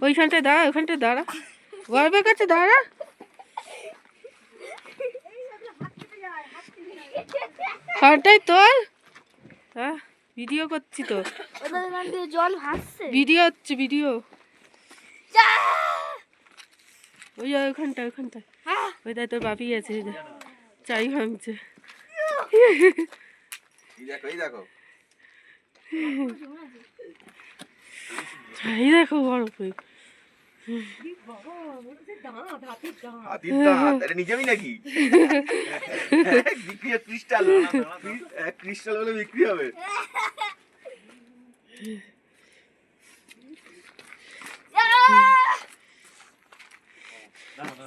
ওইখানটায় দাঁড়া, ওইখানটায় দাঁড়া, গর্বের কাছে দাঁড়া। হাঁটাই তোর, হ্যাঁ ভিডিও করছি তো, জল ভাসছে, ভিডিও হচ্ছে ভিডিও। ওই ওইখানটা, ওইখানটা ওই দেখ তোর বাপি আছে, চাই ভাঙছে। চাই দেখো বড় করে। বিক্রি হবে।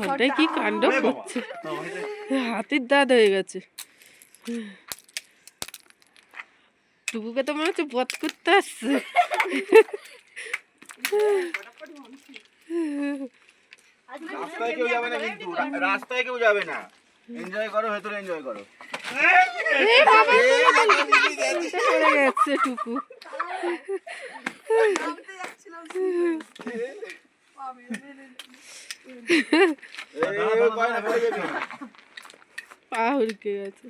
ওটাই কি কাণ্ড করছে, হাতির দাঁত হয়ে গেছে। টুকুকে তো মনে হচ্ছে বধ করতে আসছে। রাস্তায় কেউ যাবে না, কিন্তু রাস্তায় কেউ যাবে না। এনজয় করো, ভেতরে এনজয় করো। পড়ে গেছে টুকু। পা হুড়কে গেছে।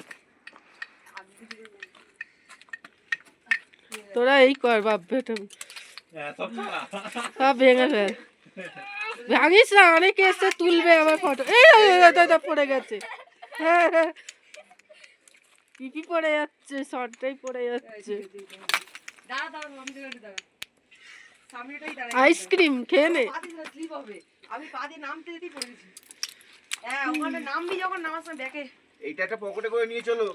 তোরা এই কর বাপ বেটা, সব ভেঙে ফেল, ভাঙিস না, অনেকে এসে তুলবে আমার ফটো। এই পড়ে গেছে, পিপি পড়ে যাচ্ছে, শর্টটাই পড়ে যাচ্ছে। আইসক্রিম খেয়ে নে। আমি পা দিয়ে নামতে যেতেই পড়েছি। হ্যাঁ, ওখানে নামবি যখন, নামার সময় দেখে এইটা একটা পকেটে করে নিয়ে চলো।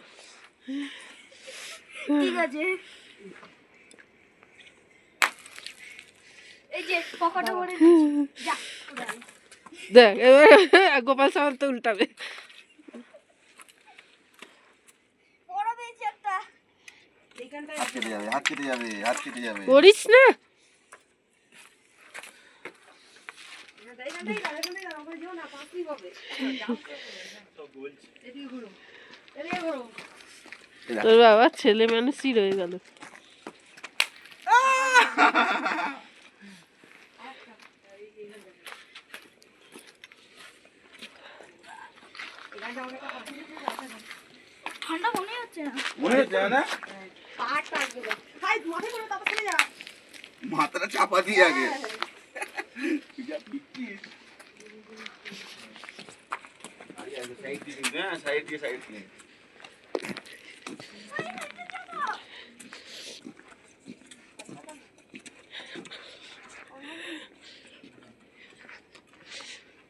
ঠিক আছে, এই যে পকেটে করে যা। দেখ এবার গোপাল সামন্ত উল্টাবে। বড় বেশি একটা এইখানটায় হাত কেটে যাবে, হাত কেটে যাবে, হাত কেটে যাবে। করিস না। এইখানটাই দাঁড়া, ওখানে যেও না, পাঁচই হবে। এদিকে ঘুরো, এদিকে ঘুরো। তোর বাবা ছেলে মানুষই রয়ে গেল। ঠান্ডা মনে হচ্ছে না, মনে হচ্ছে না? পাহাড়টা আসবে, হাই মাথায় করে তারপর চলে যা। মাথাটা চাপা দিয়ে আগে। সাইড দিয়ে, হ্যাঁ সাইড দিয়ে, সাইড দিয়ে।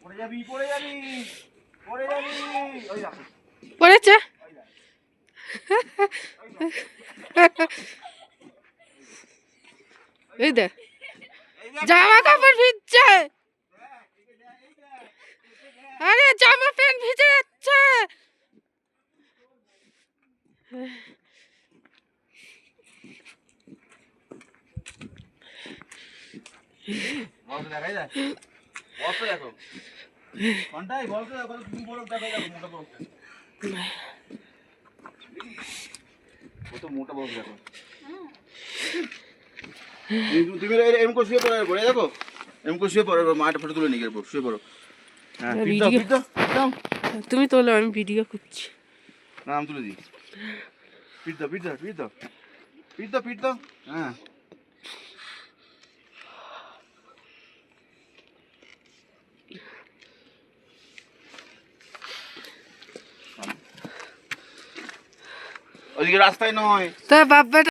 পড়ে যাবি, পড়ে যাবি, পড়ে যাবি। ওই দেখো, পড়েছে। এই দেখ জামা কাপড় ভিজছে, আরে জামা প্যান্ট ভিজে যাচ্ছে। বলতো দেখাই যায়, বলতো দেখো ঘন্টায়, বলতো দেখো তুমি বড় দেখাই দেখো, মোটা বড় কত মোটা বড় দেখো। তুমি এম করে শুয়ে পড়ে দেখো, এম করে শুয়ে পড়ো, মাটা ফটো তুলে নিয়ে গেবো, শুয়ে পড়ো। হ্যাঁ তুমি তোলো, আমি ভিডিও করছি। নাম তুলে দিই, পিট দাও, পিট দাও, পিট দাও, পিট দাও, পিট দাও। হ্যাঁ ওইদিকে রাস্তায় নয়, তা বাপ বেটা